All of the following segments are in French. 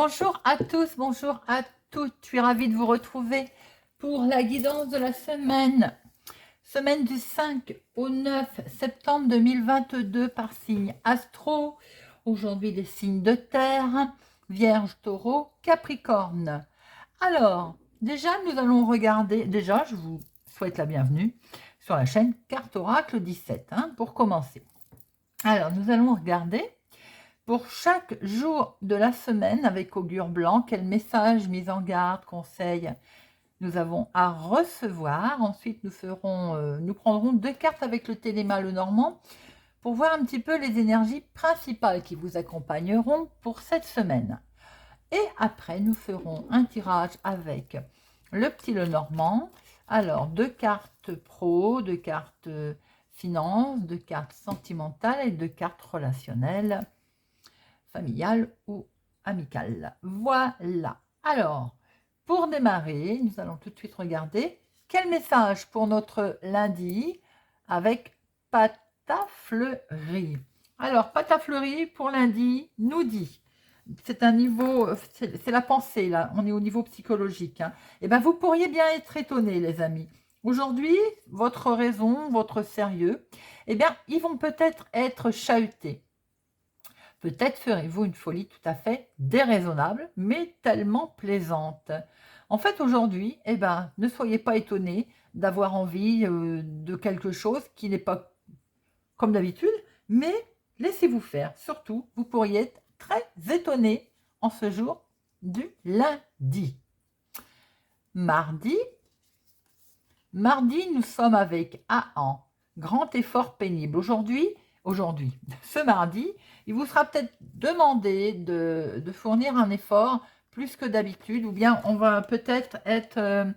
Bonjour à tous, bonjour à toutes. Je suis ravie de vous retrouver pour la guidance de la semaine. Semaine du 5 au 9 septembre 2022 par signe astro. Aujourd'hui, les signes de terre, Vierge, Taureau, Capricorne. Alors, déjà, nous allons regarder. Déjà, je vous souhaite la bienvenue sur la chaîne Carte Oracle 17, pour commencer. Alors, nous allons regarder pour chaque jour de la semaine avec augure blanc, quel message, mise en garde, conseil nous avons à recevoir. Ensuite, nous prendrons 2 cartes avec le téléma le normand pour voir un petit peu les énergies principales qui vous accompagneront pour cette semaine. Et après, nous ferons un tirage avec le petit le normand. Alors, 2 cartes pro, 2 cartes finance, 2 cartes sentimentales et 2 cartes relationnelles, familiale ou amicale. Voilà. Alors, pour démarrer, nous allons tout de suite regarder quel message pour notre lundi avec Patafleurie. Alors, Patafleurie pour lundi nous dit, c'est un niveau, c'est la pensée là, on est au niveau psychologique. Et bien, vous pourriez bien être étonnés, les amis. Aujourd'hui, votre raison, votre sérieux, eh bien, ils vont peut-être être chahutés. Peut-être ferez-vous une folie tout à fait déraisonnable, mais tellement plaisante. En fait, aujourd'hui, ne soyez pas étonnés d'avoir envie de quelque chose qui n'est pas comme d'habitude, mais laissez-vous faire. Surtout, vous pourriez être très étonné en ce jour du lundi. Mardi, nous sommes avec Aan, grand effort pénible. Aujourd'hui, ce mardi, il vous sera peut-être demandé de fournir un effort plus que d'habitude, ou bien on va peut-être être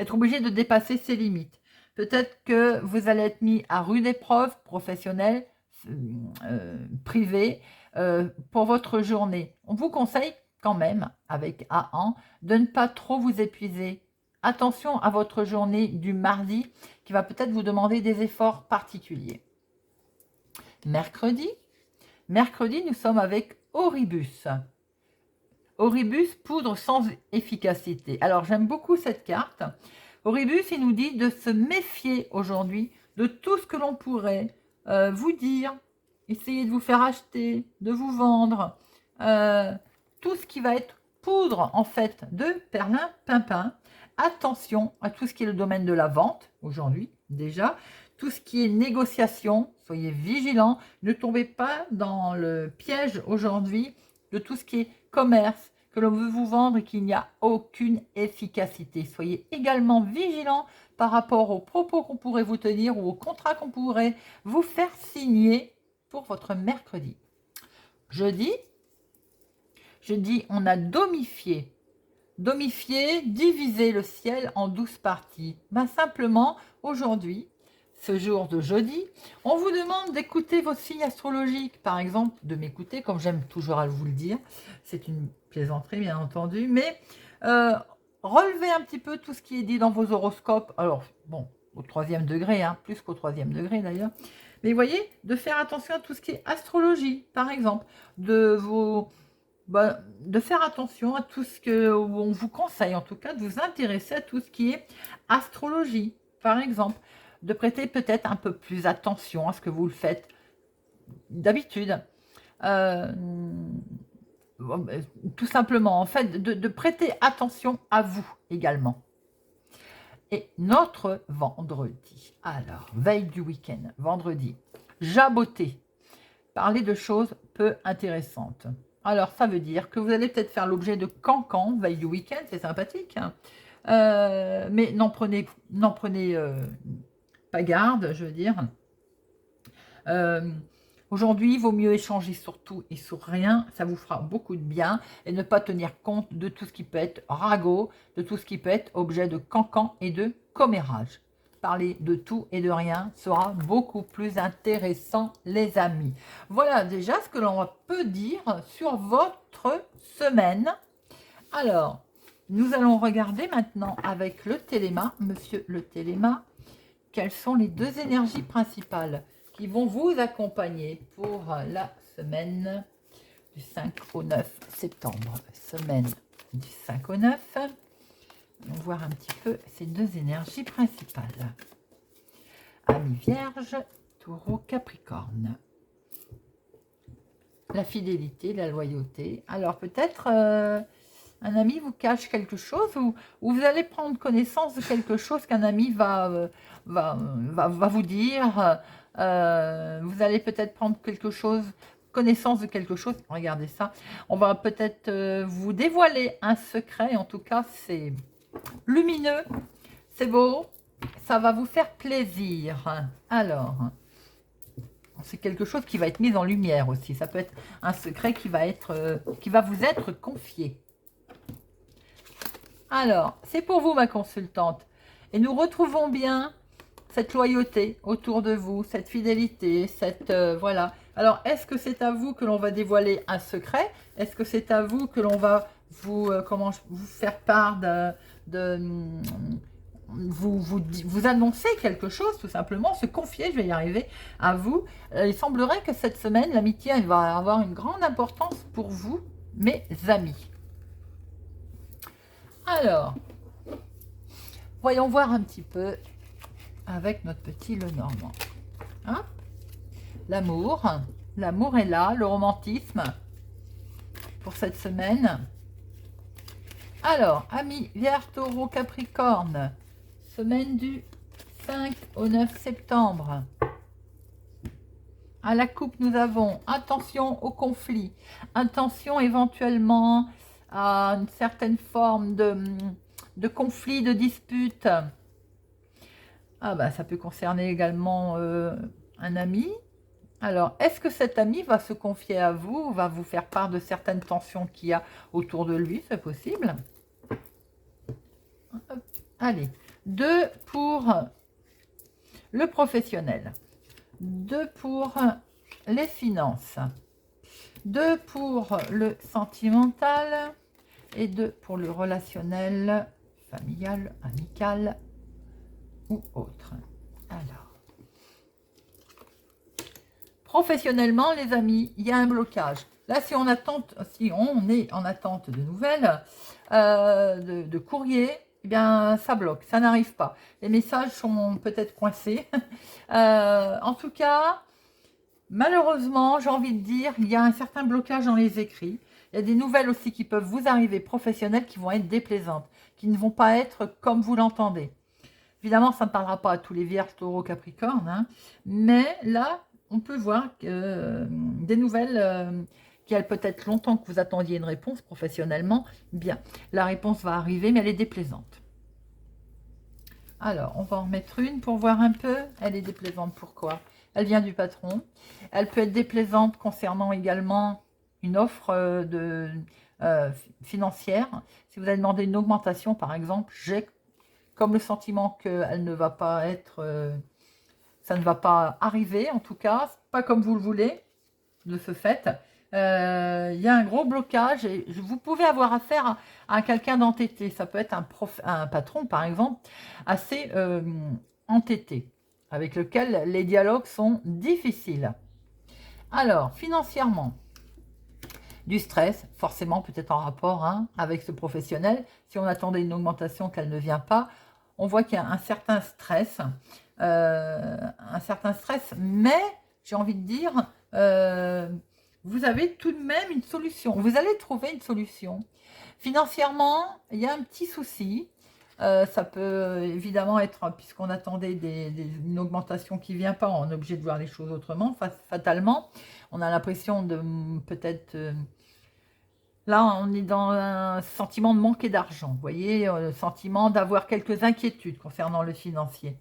obligé de dépasser ses limites. Peut-être que vous allez être mis à rude épreuve professionnelle, privée, pour votre journée. On vous conseille quand même, avec Aan, de ne pas trop vous épuiser. Attention à votre journée du mardi qui va peut-être vous demander des efforts particuliers. Mercredi, nous sommes avec Oribus. Oribus, poudre sans efficacité. Alors, j'aime beaucoup cette carte. Oribus, il nous dit de se méfier aujourd'hui de tout ce que l'on pourrait vous dire, essayer de vous faire acheter, de vous vendre, tout ce qui va être poudre, en fait, de perlimpinpin. Attention à tout ce qui est le domaine de la vente, aujourd'hui, déjà. Tout ce qui est négociation, soyez vigilants. Ne tombez pas dans le piège aujourd'hui de tout ce qui est commerce, que l'on veut vous vendre et qu'il n'y a aucune efficacité. Soyez également vigilants par rapport aux propos qu'on pourrait vous tenir ou aux contrats qu'on pourrait vous faire signer pour votre mercredi. Jeudi, on a domifié. Diviser le ciel en 12 parties. Simplement, aujourd'hui, ce jour de jeudi, on vous demande d'écouter vos signes astrologiques. Par exemple, de m'écouter, comme j'aime toujours à vous le dire. C'est une plaisanterie, bien entendu. Mais relevez un petit peu tout ce qui est dit dans vos horoscopes. Alors, bon, au 3e degré, plus qu'au 3e degré d'ailleurs. Mais voyez, de faire attention à tout ce qui est astrologie, par exemple. De faire attention à tout ce que on vous conseille, en tout cas, de vous intéresser à tout ce qui est astrologie, par exemple. De prêter peut-être un peu plus attention à ce que vous le faites d'habitude. Tout simplement, en fait, de prêter attention à vous également. Et notre vendredi, alors, veille du week-end, vendredi, jaboter, parler de choses peu intéressantes. Alors, ça veut dire que vous allez peut-être faire l'objet de cancan, veille du week-end, c'est sympathique, mais n'en prenez pas garde, je veux dire. Aujourd'hui, il vaut mieux échanger sur tout et sur rien, ça vous fera beaucoup de bien, et ne pas tenir compte de tout ce qui peut être ragot, de tout ce qui peut être objet de cancan et de commérage. Parler de tout et de rien sera beaucoup plus intéressant, les amis. Voilà déjà ce que l'on peut dire sur votre semaine. Alors, nous allons regarder maintenant avec le téléma, monsieur le téléma, quelles sont les 2 énergies principales qui vont vous accompagner pour la semaine du du 5 au 9 septembre. Semaine du 5 au 9. On va voir un petit peu ces deux énergies principales. Amis Vierge, Taureau, Capricorne. La fidélité, la loyauté. Alors peut-être un ami vous cache quelque chose ou vous allez prendre connaissance de quelque chose qu'un ami va vous dire. Vous allez peut-être prendre connaissance de quelque chose. Regardez ça. On va peut-être vous dévoiler un secret. En tout cas, c'est lumineux, c'est beau. Ça va vous faire plaisir. Alors, c'est quelque chose qui va être mis en lumière aussi. Ça peut être un secret qui va vous être confié. Alors, c'est pour vous, ma consultante. Et nous retrouvons bien cette loyauté autour de vous, cette fidélité, voilà. Alors, est-ce que c'est à vous que l'on va dévoiler un secret? Est-ce que c'est à vous que l'on va vous faire part vous annoncer quelque chose, tout simplement, se confier, je vais y arriver, à vous. Il semblerait que cette semaine, l'amitié va avoir une grande importance pour vous, mes amis. Alors, voyons voir un petit peu avec notre petit Lenormand. Hein? L'amour est là, le romantisme pour cette semaine. Alors, amis Vierge, Taureau, Capricorne, semaine du 5 au 9 septembre. À la coupe, nous avons attention au conflit, attention éventuellement à une certaine forme de conflit, de dispute. Ah bah, ça peut concerner également un ami. Alors, est-ce que cet ami va se confier à vous, va vous faire part de certaines tensions qu'il y a autour de lui? C'est possible. Allez, 2 pour le professionnel, 2 pour les finances, 2 pour le sentimental et 2 pour le relationnel, familial, amical ou autre. Alors, professionnellement, les amis, il y a un blocage. Là, si on est en attente de nouvelles, de courrier, eh bien, ça bloque, ça n'arrive pas. Les messages sont peut-être coincés. En tout cas, malheureusement, j'ai envie de dire, il y a un certain blocage dans les écrits. Il y a des nouvelles aussi qui peuvent vous arriver professionnelles qui vont être déplaisantes, qui ne vont pas être comme vous l'entendez. Évidemment, ça ne parlera pas à tous les Vierges, Taureaux, Capricornes, hein, mais là, on peut voir que des nouvelles qui a peut-être longtemps que vous attendiez une réponse professionnellement, bien, la réponse va arriver, mais elle est déplaisante. Alors, on va en mettre une pour voir un peu. Elle est déplaisante, pourquoi? Elle vient du patron. Elle peut être déplaisante concernant également une offre financière. Si vous avez demandé une augmentation, par exemple, j'ai comme le sentiment qu'elle ne va pas être... ça ne va pas arriver, en tout cas, pas comme vous le voulez, de ce fait. Il y a un gros blocage et vous pouvez avoir affaire à quelqu'un d'entêté. Ça peut être un patron, par exemple, assez entêté, avec lequel les dialogues sont difficiles. Alors, financièrement, du stress, forcément peut-être en rapport avec ce professionnel. Si on attendait une augmentation qu'elle ne vient pas, on voit qu'il y a un certain stress, mais j'ai envie de dire, vous avez tout de même une solution. Vous allez trouver une solution. Financièrement, il y a un petit souci. Ça peut évidemment être, puisqu'on attendait une augmentation qui ne vient pas, on est obligé de voir les choses autrement, fatalement. On a l'impression de peut-être... là, on est dans un sentiment de manquer d'argent, vous voyez, le sentiment d'avoir quelques inquiétudes concernant le financier.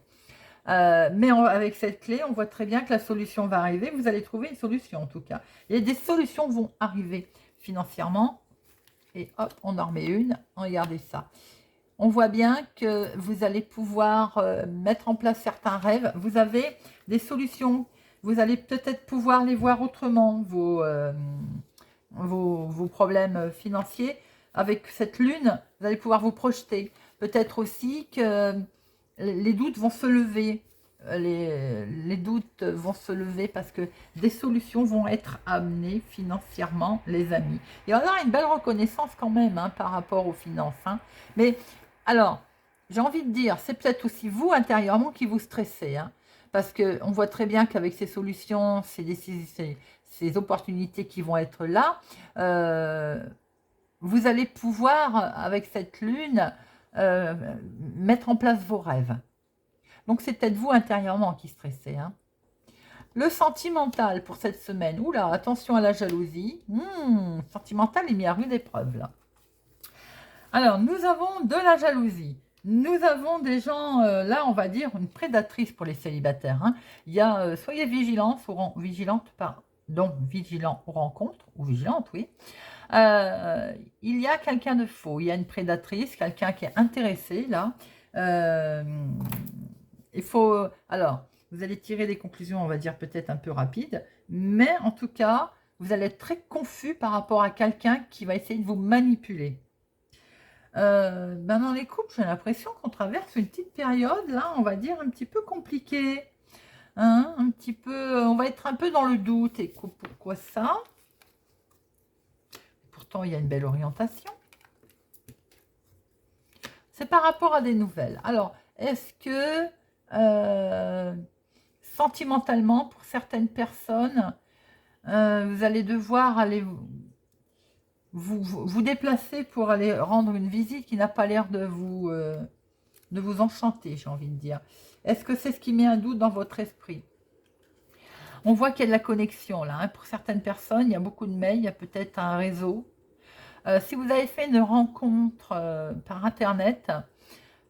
Mais avec cette clé, on voit très bien que la solution va arriver. Vous allez trouver une solution en tout cas. Et des solutions vont arriver financièrement. Et hop, on en remet une. Regardez ça. On voit bien que vous allez pouvoir mettre en place certains rêves. Vous avez des solutions. Vous allez peut-être pouvoir les voir autrement, vos problèmes financiers. Avec cette lune, vous allez pouvoir vous projeter. Peut-être aussi que les doutes vont se lever. les doutes vont se lever parce que des solutions vont être amenées financièrement, les amis. Il y en a une belle reconnaissance quand même hein, par rapport aux finances. Hein. Mais alors, j'ai envie de dire, c'est peut-être aussi vous intérieurement qui vous stressez. Hein, parce qu'on voit très bien qu'avec ces solutions, ces opportunités qui vont être là, vous allez pouvoir, avec cette lune, mettre en place vos rêves. Donc, c'est peut-être vous intérieurement qui stressez. Hein. Le sentimental pour cette semaine. Oula, attention à la jalousie. Sentimental est mis à rude épreuve, là. Alors, nous avons de la jalousie. Nous avons des gens, là, on va dire, une prédatrice pour les célibataires. Hein. Il y a, soyez vigilants vigilant aux rencontres, ou vigilante, oui. Il y a quelqu'un de faux, il y a une prédatrice, quelqu'un qui est intéressé, là. Il faut, alors, vous allez tirer des conclusions, on va dire peut-être un peu rapides, mais en tout cas, vous allez être très confus par rapport à quelqu'un qui va essayer de vous manipuler. Dans les couples, j'ai l'impression qu'on traverse une petite période, là, on va dire un petit peu compliquée. Hein, un petit peu, on va être un peu dans le doute. Et pourquoi ça? Pourtant, il y a une belle orientation. C'est par rapport à des nouvelles. Alors, est-ce que sentimentalement, pour certaines personnes, vous allez devoir aller vous déplacer pour aller rendre une visite qui n'a pas l'air de vous enchanter, j'ai envie de dire. Est-ce que c'est ce qui met un doute dans votre esprit? On voit qu'il y a de la connexion là. Hein. Pour certaines personnes, il y a beaucoup de mails, il y a peut-être un réseau. Si vous avez fait une rencontre par Internet,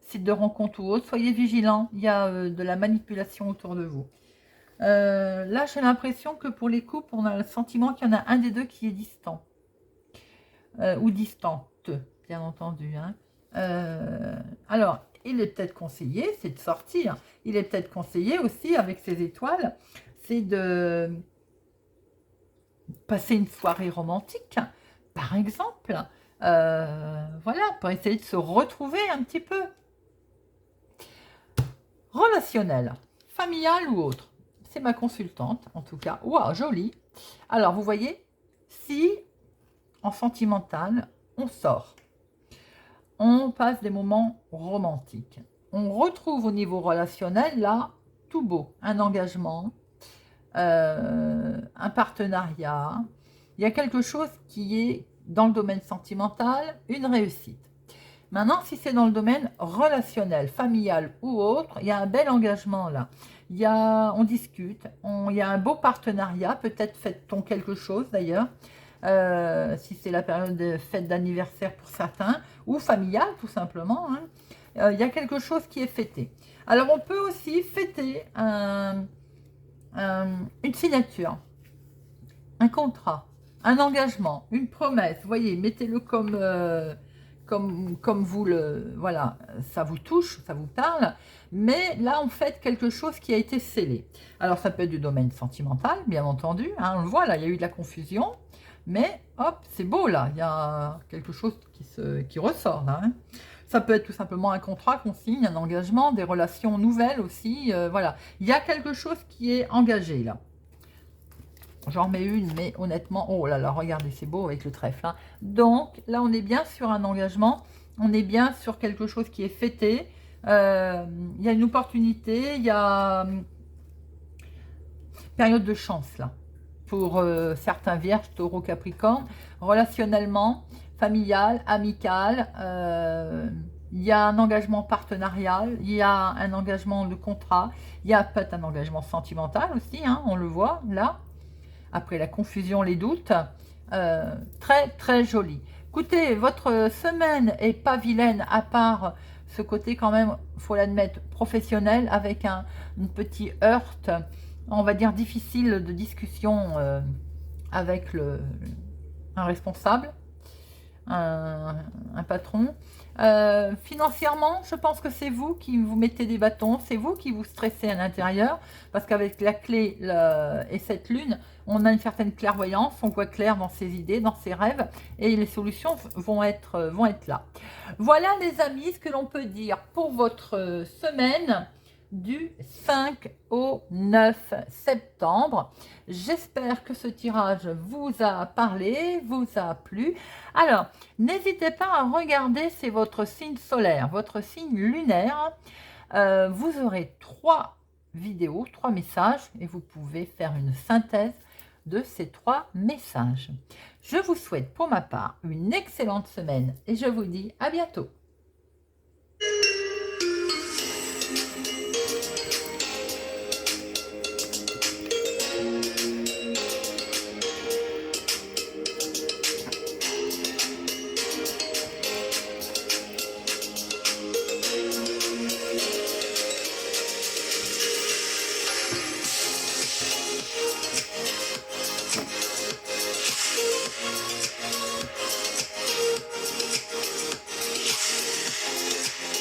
site de rencontre ou autre, soyez vigilants. Il y a de la manipulation autour de vous. Là, j'ai l'impression que pour les couples, on a le sentiment qu'il y en a un des deux qui est distant. Ou distante, bien entendu. Hein. Alors, il est peut-être conseillé, c'est de sortir. Il est peut-être conseillé aussi, avec ses étoiles, c'est de passer une soirée romantique, par exemple. Voilà, pour essayer de se retrouver un petit peu. Relationnel, familial ou autre. C'est ma consultante, en tout cas. Waouh, joli. Alors, vous voyez, si en sentimental, on sort, on passe des moments romantiques, on retrouve au niveau relationnel, là, tout beau, un engagement, un partenariat, il y a quelque chose qui est dans le domaine sentimental, une réussite. Maintenant, si c'est dans le domaine relationnel, familial ou autre, il y a un bel engagement là. On discute, il y a un beau partenariat, peut-être fête-t-on quelque chose d'ailleurs, si c'est la période de fête d'anniversaire pour certains, ou familiale tout simplement. Hein. Il y a quelque chose qui est fêté. Alors on peut aussi fêter une signature, un contrat, un engagement, une promesse. Vous voyez, mettez-le comme vous le... Voilà, ça vous touche, ça vous parle. Mais là, on fait quelque chose qui a été scellé. Alors, ça peut être du domaine sentimental, bien entendu. Hein, on le voit, là, il y a eu de la confusion. Mais, hop, c'est beau, là. Il y a quelque chose qui ressort, là. Hein. Ça peut être tout simplement un contrat qu'on signe, un engagement, des relations nouvelles aussi. Voilà, il y a quelque chose qui est engagé, là. J'en mets une, mais honnêtement, oh là là, regardez, c'est beau avec le trèfle. Hein. Donc, là, on est bien sur un engagement. On est bien sur quelque chose qui est fêté. Il y a une opportunité. Il y a période de chance, là. Pour certains vierges, taureaux, capricornes. Relationnellement, familial, amical. Il y a un engagement partenarial. Il y a un engagement de contrat. Il y a peut-être un engagement sentimental aussi. Hein, on le voit, là. Après la confusion, les doutes, très très joli. Écoutez, votre semaine est pas vilaine à part ce côté quand même, faut l'admettre, professionnel avec un petit heurt, on va dire difficile de discussion avec un responsable, un patron. Financièrement, je pense que c'est vous qui vous mettez des bâtons, c'est vous qui vous stressez à l'intérieur, parce qu'avec la clé et cette lune, on a une certaine clairvoyance, on voit clair dans ses idées, dans ses rêves, et les solutions vont être là. Voilà les amis, ce que l'on peut dire pour votre semaine. du 5 au 9 septembre. J'espère que ce tirage vous a parlé, vous a plu. Alors, n'hésitez pas à regarder, c'est votre signe solaire, votre signe lunaire. Vous aurez 3 vidéos, 3 messages et vous pouvez faire une synthèse de ces 3 messages. Je vous souhaite pour ma part une excellente semaine et je vous dis à bientôt.